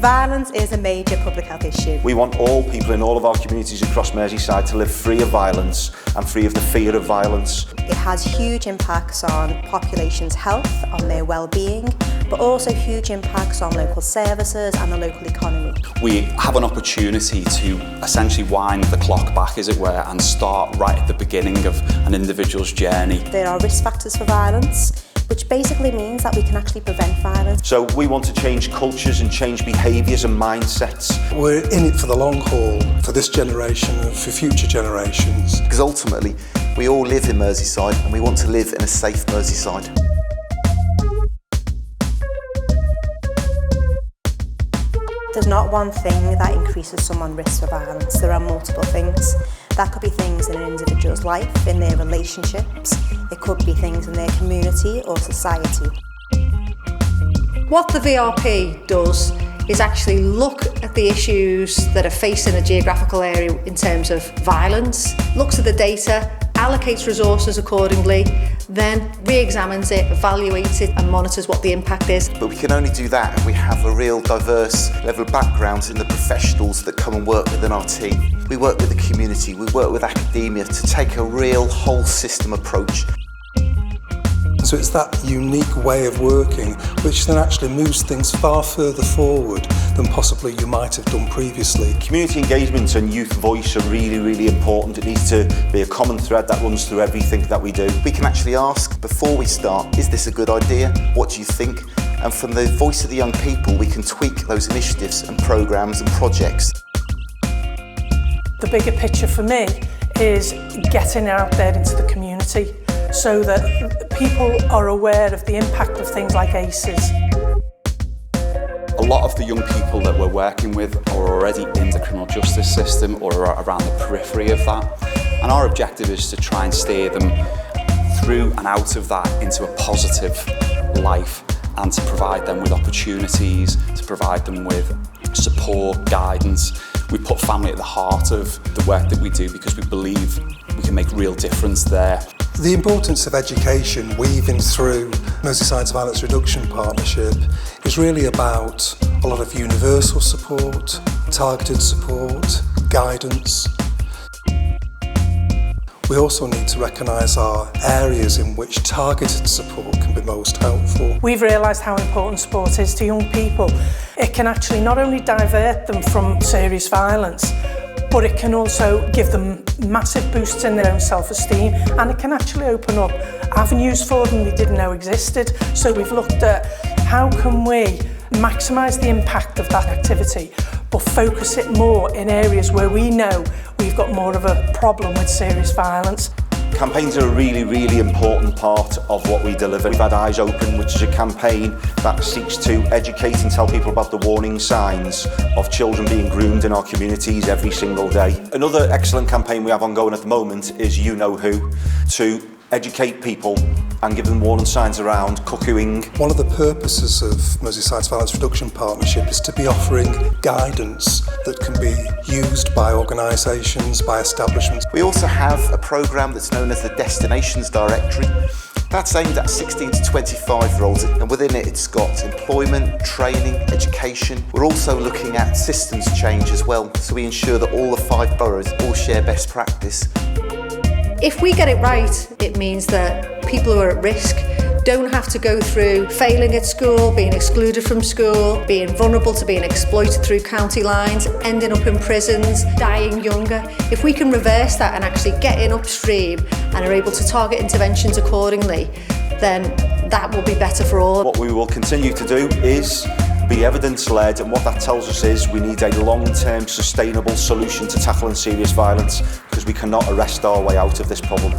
Violence is a major public health issue. We want all people in all of our communities across Merseyside to live free of violence and free of the fear of violence. It has huge impacts on population's health, on their well-being, but also huge impacts on local services and the local economy. We have an opportunity to essentially wind the clock back, as it were, and start right at the beginning of an individual's journey. There are risk factors for violence, which basically means that we can actually prevent violence. So we want to change cultures and change behaviours and mindsets. We're in it for the long haul, for this generation and for future generations. Because ultimately, we all live in Merseyside and we want to live in a safe Merseyside. There's not one thing that increases someone's risk for violence. There are multiple things. That could be things in an individual's life, in their relationships. It could be things in their community or society. What the VRP does is actually look at the issues that are facing a geographical area in terms of violence, looks at the data, allocates resources accordingly, then re-examines it, evaluates it and monitors what the impact is. But we can only do that if we have a real diverse level of backgrounds in the professionals that come and work within our team. We work with the community, we work with academia to take a real whole system approach. So it's that unique way of working which then actually moves things far further forward than possibly you might have done previously. Community engagement and youth voice are really, really important. It needs to be a common thread that runs through everything that we do. We can actually ask before we start, is this a good idea? What do you think? And from the voice of the young people, we can tweak those initiatives and programmes and projects. The bigger picture for me is getting out there into the community so that people are aware of the impact of things like ACEs. A lot of the young people that we're working with are already in the criminal justice system or are around the periphery of that. And our objective is to try and steer them through and out of that into a positive life and to provide them with opportunities, to provide them with support, guidance. We put family at the heart of the work that we do because we believe we can make real difference there. The importance of education weaving through Merseyside's Violence Reduction Partnership is really about a lot of universal support, targeted support, guidance. We also need to recognise our areas in which targeted support can be most helpful. We've realised how important sport is to young people. It can actually not only divert them from serious violence, but it can also give them massive boosts in their own self-esteem, and it can actually open up avenues for them they didn't know existed. So we've looked at how can we maximise the impact of that activity, but focus it more in areas where we know we've got more of a problem with serious violence. Campaigns are a really, really important part of what we deliver. We've had Eyes Open, which is a campaign that seeks to educate and tell people about the warning signs of children being groomed in our communities every single day. Another excellent campaign we have ongoing at the moment is You Know Who, to educate people and give them warning signs around cuckooing. One of the purposes of Merseyside's Violence Reduction Partnership is to be offering guidance that can be used by organisations, by establishments. We also have a programme that's known as the Destinations Directory. That's aimed at 16 to 25-year-olds, and within it it's got employment, training, education. We're also looking at systems change as well, so we ensure that all the 5 boroughs all share best practice. If we get it right, it means that people who are at risk don't have to go through failing at school, being excluded from school, being vulnerable to being exploited through county lines, ending up in prisons, dying younger. If we can reverse that and actually get in upstream and are able to target interventions accordingly, then that will be better for all. What we will continue to do is be evidence-led, and what that tells us is we need a long-term sustainable solution to tackling serious violence, because we cannot arrest our way out of this problem.